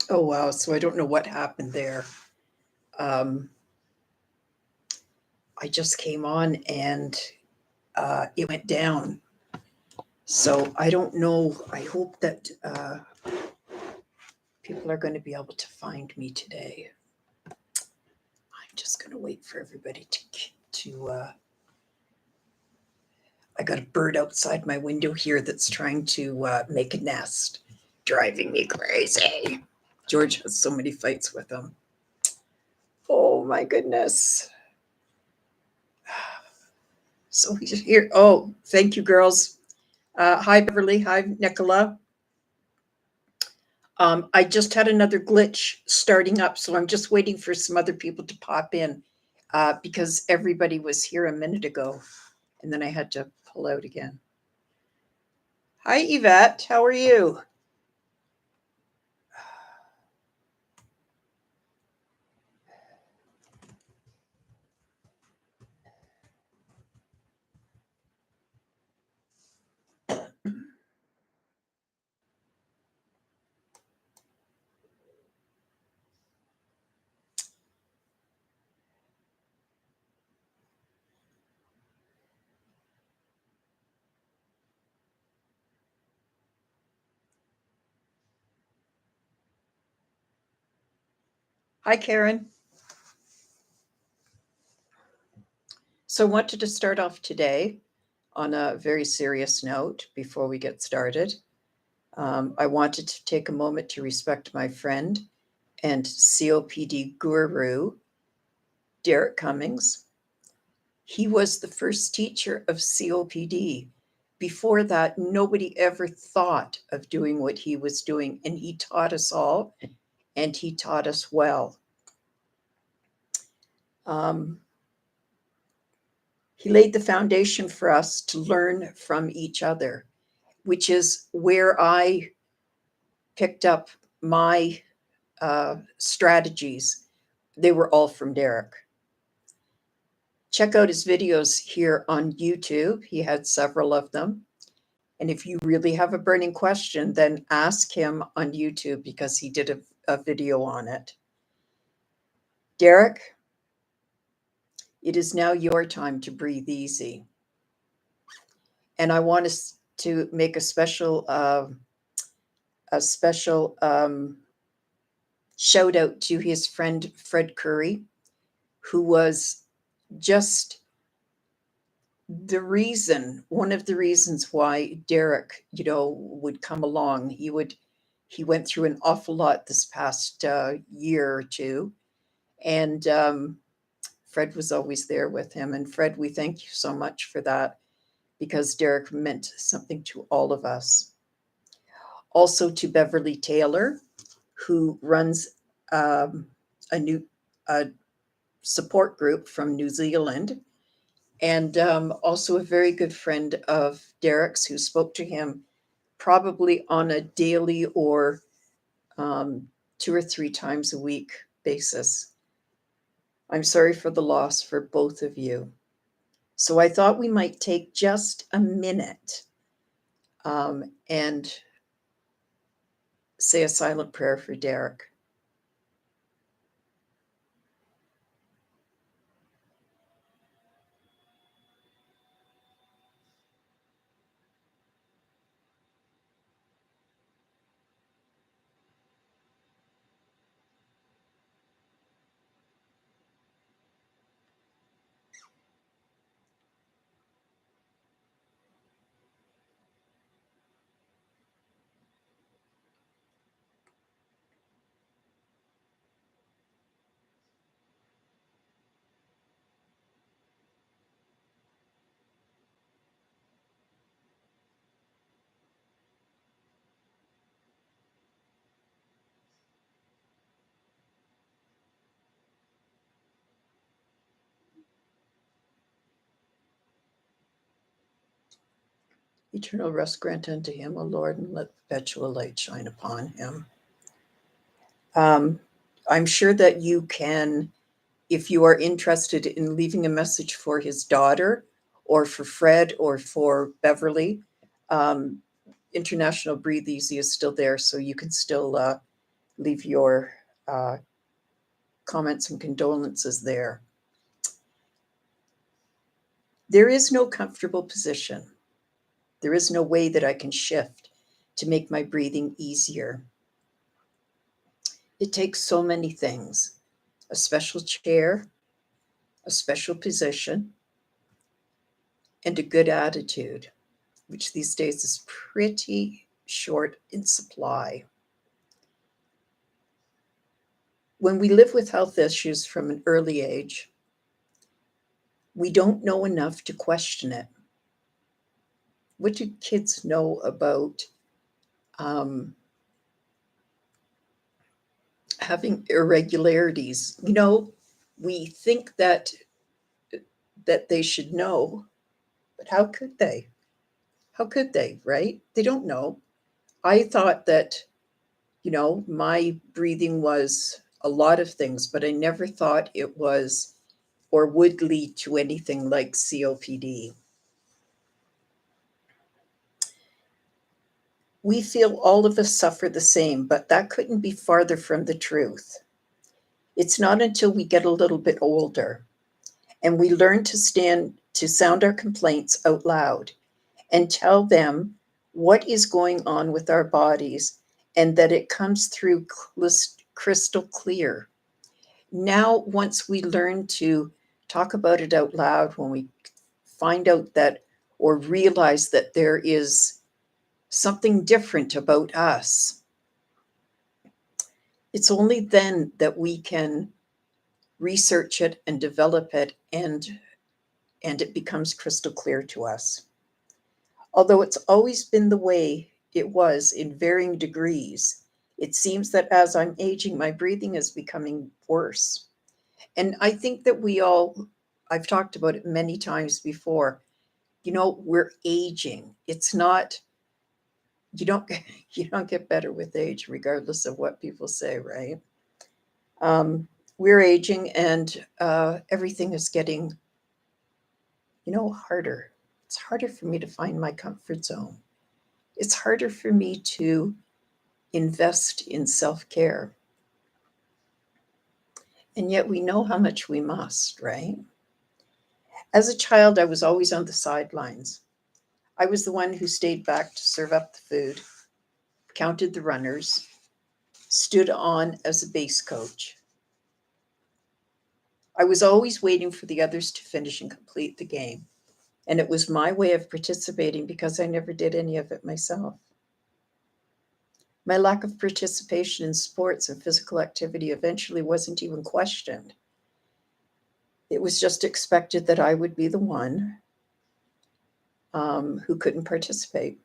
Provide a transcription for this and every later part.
Oh, wow. So I don't know what happened there. Um, I just came on and it went down. So I don't know. I hope that people are going to be able to find me today. I'm just going to wait for everybody to. I got a bird outside my window here that's trying to make a nest, driving me crazy. George has so many fights with him. Oh my goodness. So he's here. Oh, thank you, girls. Hi, Beverly. Hi, Nicola. I just had another glitch starting up, so I'm just waiting for some other people to pop in because everybody was here a minute ago, and then I had to pull out again. Hi, Yvette. How are you? Hi, Karen. So, I wanted to start off today on a very serious note before we get started. I wanted to take a moment to respect my friend and COPD guru, Derek Cummings. He was the first teacher of COPD. Before that, nobody ever thought of doing what he was doing, and he taught us all, and he taught us well. Um, he laid the foundation for us to learn from each other, which is where I picked up my strategies. They were all from Derek. Check out his videos here on YouTube. He had several of them. And if you really have a burning question, then ask him on YouTube because he did a video on it. Derek, it is now your time to breathe easy. And I want us to make a special shout out to his friend Fred Curry, who was just one of the reasons why Derek, would come along. He went through an awful lot this past year or two, and Fred was always there with him. And Fred, we thank you so much for that because Derek meant something to all of us. Also to Beverly Taylor, who runs a new support group from New Zealand, and also a very good friend of Derek's who spoke to him probably on a daily or 2 or 3 times a week basis. I'm sorry for the loss for both of you. So I thought we might take just a minute and say a silent prayer for Derek. Eternal rest grant unto him, O Lord, and let perpetual light shine upon him. I'm sure that you can, if you are interested in leaving a message for his daughter or for Fred or for Beverly, International Breathe Easy is still there, so you can still leave your comments and condolences there. There is no comfortable position. There is no way that I can shift to make my breathing easier. It takes so many things: a special chair, a special position, and a good attitude, which these days is pretty short in supply. When we live with health issues from an early age, we don't know enough to question it. What do kids know about having irregularities? We think that they should know, but how could they? How could they, right? They don't know. I thought that, my breathing was a lot of things, but I never thought it was or would lead to anything like COPD. We feel all of us suffer the same, but that couldn't be farther from the truth. It's not until we get a little bit older and we learn to sound our complaints out loud and tell them what is going on with our bodies and that it comes through crystal clear. Now, once we learn to talk about it out loud, when we find out that or realize that there is something different about us, it's only then that we can research it and develop it, and it becomes crystal clear to us. Although it's always been the way it was in varying degrees, it seems that as I'm aging, my breathing is becoming worse. And I think that I've talked about it many times before, we're aging. It's not, you don't, you don't get better with age, regardless of what people say, right? We're aging, and everything is getting, harder. It's harder for me to find my comfort zone. It's harder for me to invest in self-care. And yet we know how much we must, right? As a child, I was always on the sidelines. I was the one who stayed back to serve up the food, counted the runners, stood on as a base coach. I was always waiting for the others to finish and complete the game. And it was my way of participating because I never did any of it myself. My lack of participation in sports and physical activity eventually wasn't even questioned. It was just expected that I would be the one who couldn't participate.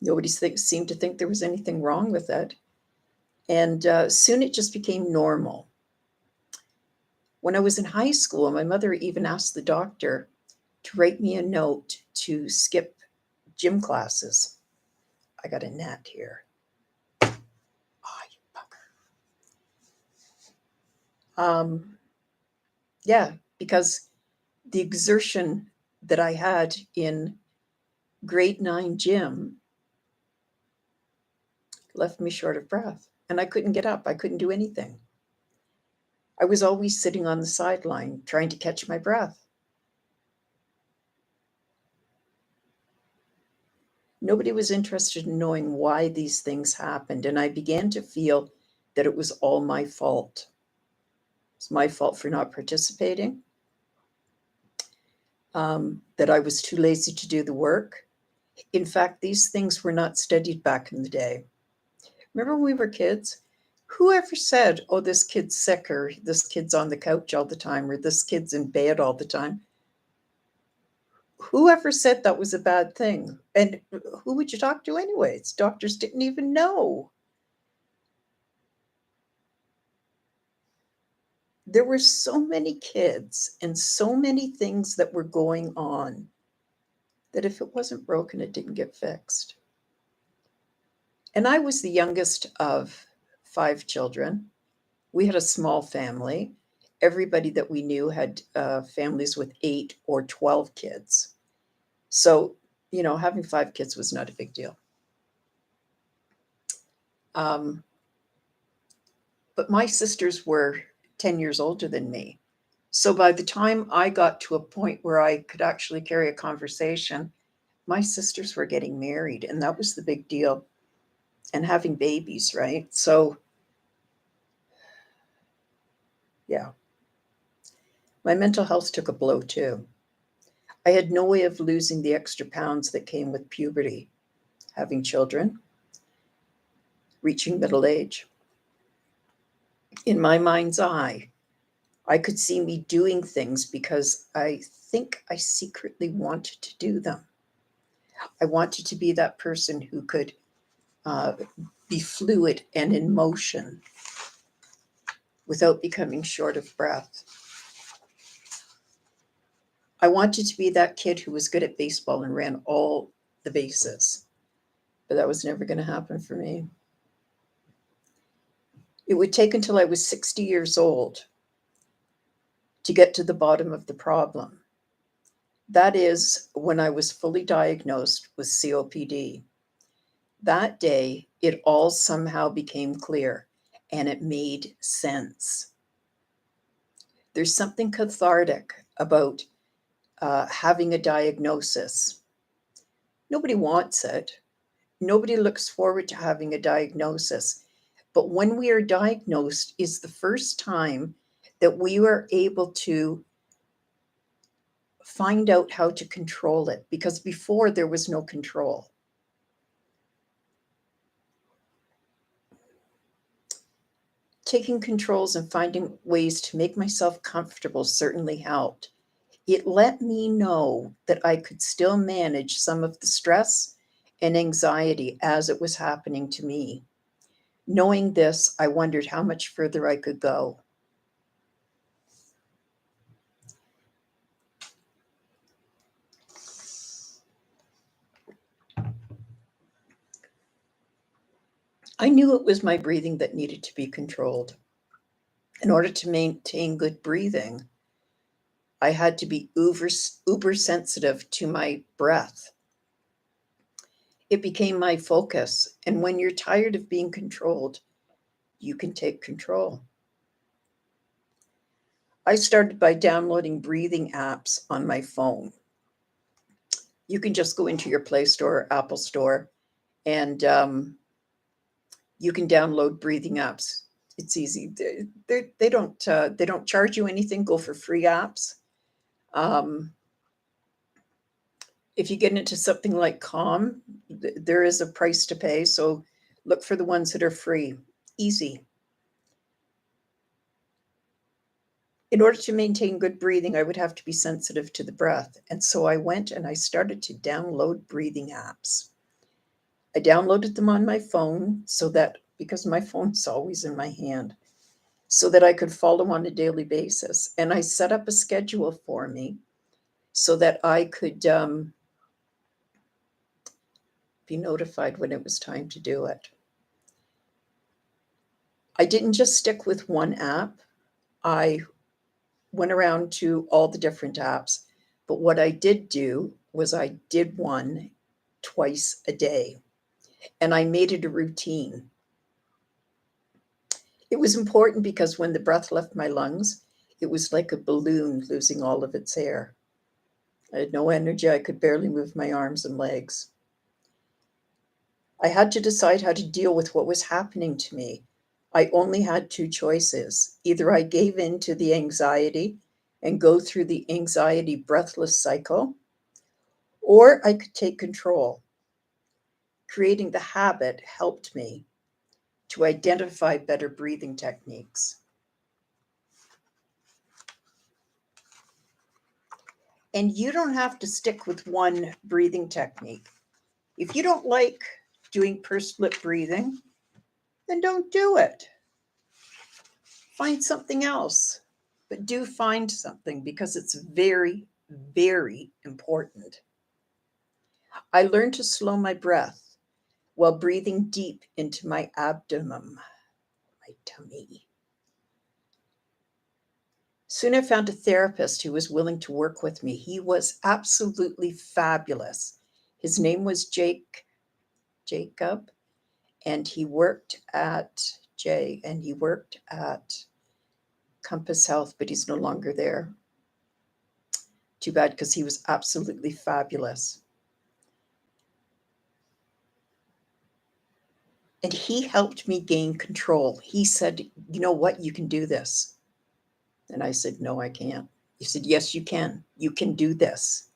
Nobody seemed to think there was anything wrong with it. And soon it just became normal. When I was in high school, my mother even asked the doctor to write me a note to skip gym classes. I got a gnat here. Oh, you bugger. Yeah, because the exertion that I had in grade 9 gym left me short of breath, and I couldn't get up. I couldn't do anything. I was always sitting on the sideline trying to catch my breath. Nobody was interested in knowing why these things happened, and I began to feel that it was all my fault. It's my fault for not participating, that I was too lazy to do the work. In fact, these things were not studied back in the day. Remember when we were kids? Whoever said, oh, this kid's sick, or this kid's on the couch all the time, or this kid's in bed all the time? Whoever said that was a bad thing? And who would you talk to anyways? Doctors didn't even know. There were so many kids and so many things that were going on that if it wasn't broken, it didn't get fixed. And I was the youngest of 5 children. We had a small family. Everybody that we knew had families with 8 or 12 kids. So, having 5 kids was not a big deal. But my sisters were 10 years older than me. So by the time I got to a point where I could actually carry a conversation, my sisters were getting married, and that was the big deal, and having babies, right? So, yeah, my mental health took a blow too. I had no way of losing the extra pounds that came with puberty, having children, reaching middle age. In my mind's eye, I could see me doing things because I think I secretly wanted to do them. I wanted to be that person who could uh, be fluid and in motion without becoming short of breath. I wanted to be that kid who was good at baseball and ran all the bases, but that was never going to happen for me. It would take until I was 60 years old to get to the bottom of the problem. That is when I was fully diagnosed with COPD. That day, it all somehow became clear and it made sense. There's something cathartic about having a diagnosis. Nobody wants it. Nobody looks forward to having a diagnosis. But when we are diagnosed is the first time that we were able to find out how to control it, because before there was no control. Taking controls and finding ways to make myself comfortable certainly helped. It let me know that I could still manage some of the stress and anxiety as it was happening to me. Knowing this, I wondered how much further I could go. I knew it was my breathing that needed to be controlled. In order to maintain good breathing, I had to be uber sensitive to my breath. It became my focus. And when you're tired of being controlled, you can take control. I started by downloading breathing apps on my phone. You can just go into your Play Store or Apple Store, and you can download breathing apps. It's easy. They don't charge you anything. Go for free apps. Um, if you get into something like Calm, there is a price to pay. So look for the ones that are free. Easy. In order to maintain good breathing, I would have to be sensitive to the breath. And so I went and I started to download breathing apps. I downloaded them on my phone so that, because my phone's always in my hand, so that I could follow on a daily basis. And I set up a schedule for me so that I could be notified when it was time to do it. I didn't just stick with one app. I went around to all the different apps. But what I did do was I did one twice a day, and I made it a routine. It was important because when the breath left my lungs, it was like a balloon losing all of its air. I had no energy. I could barely move my arms and legs. I had to decide how to deal with what was happening to me. I only had two choices. Either I gave in to the anxiety and go through the anxiety breathless cycle, or I could take control. Creating the habit helped me to identify better breathing techniques. And you don't have to stick with one breathing technique. If you don't like doing pursed lip breathing, then don't do it. Find something else. But do find something because it's very, very important. I learned to slow my breath while breathing deep into my abdomen, my tummy. Soon I found a therapist who was willing to work with me. He was absolutely fabulous. His name was Jacob, and he worked at Jay, and he worked at Compass Health, but he's no longer there. Too bad, because he was absolutely fabulous. And he helped me gain control. He said, you know what, you can do this. And I said, no, I can't. He said, yes, you can. You can do this.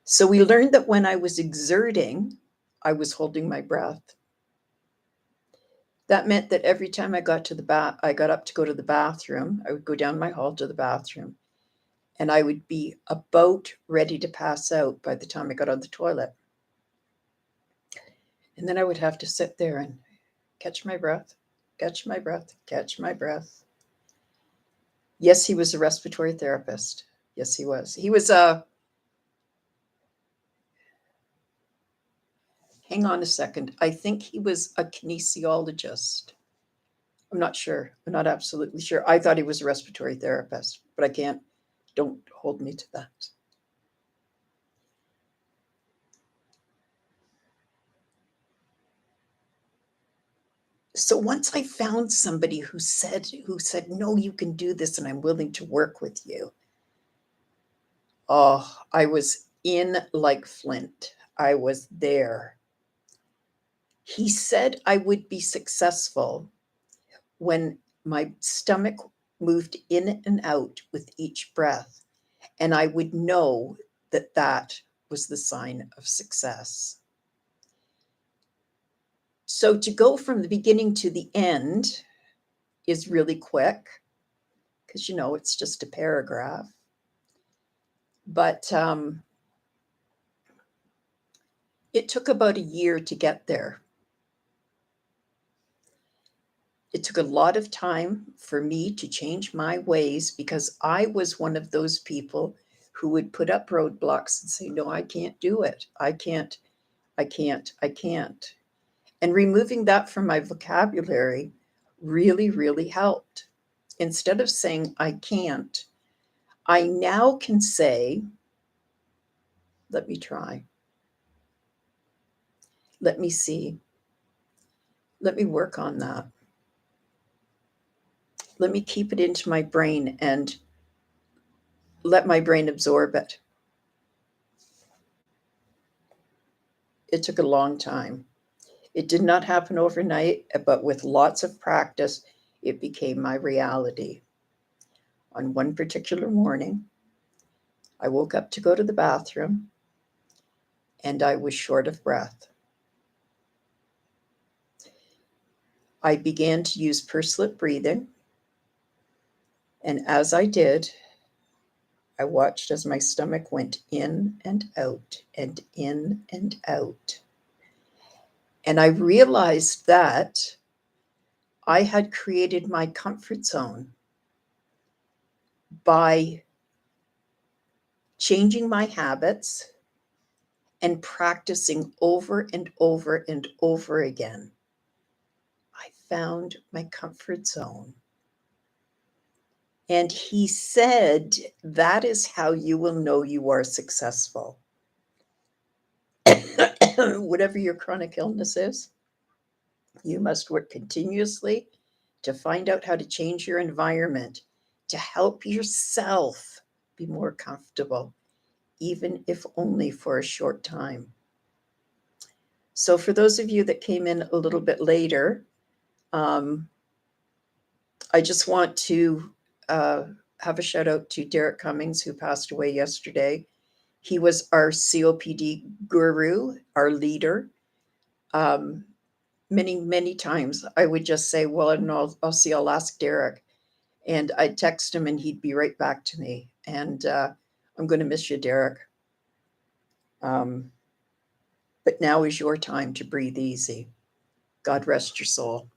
So we learned that when I was exerting, I was holding my breath. That meant that every time I got up to go to the bathroom, I would go down my hall to the bathroom, and I would be about ready to pass out by the time I got on the toilet. And then I would have to sit there and catch my breath, catch my breath, catch my breath. Yes, he was a respiratory therapist. Yes, he was. He was hang on a second. I think he was a kinesiologist. I'm not sure. I'm not absolutely sure. I thought he was a respiratory therapist, but I can't. Don't hold me to that. So once I found somebody who said, no, you can do this and I'm willing to work with you. Oh, I was in like flint. I was there. He said I would be successful when my stomach moved in and out with each breath, and I would know that that was the sign of success. So to go from the beginning to the end is really quick, because it's just a paragraph. But it took about a year to get there. It took a lot of time for me to change my ways, because I was one of those people who would put up roadblocks and say, no, I can't do it. I can't. And removing that from my vocabulary really, really helped. Instead of saying I can't, I now can say, let me try. Let me see. Let me work on that. Let me keep it into my brain and let my brain absorb it. It took a long time. It did not happen overnight, but with lots of practice, it became my reality. On one particular morning, I woke up to go to the bathroom, and I was short of breath. I began to use pursed lip breathing, and as I did, I watched as my stomach went in and out and in and out. And I realized that I had created my comfort zone by changing my habits and practicing over and over and over again. I found my comfort zone. And he said, that is how you will know you are successful. Whatever your chronic illness is, you must work continuously to find out how to change your environment to help yourself be more comfortable, even if only for a short time. So for those of you that came in a little bit later, I just want to have a shout out to Derek Cummings, who passed away yesterday. He was our COPD guru, our leader. Many, many times I would just say, well, I'll ask Derek. And I'd text him and he'd be right back to me. And I'm going to miss you, Derek. But now is your time to breathe easy. God rest your soul.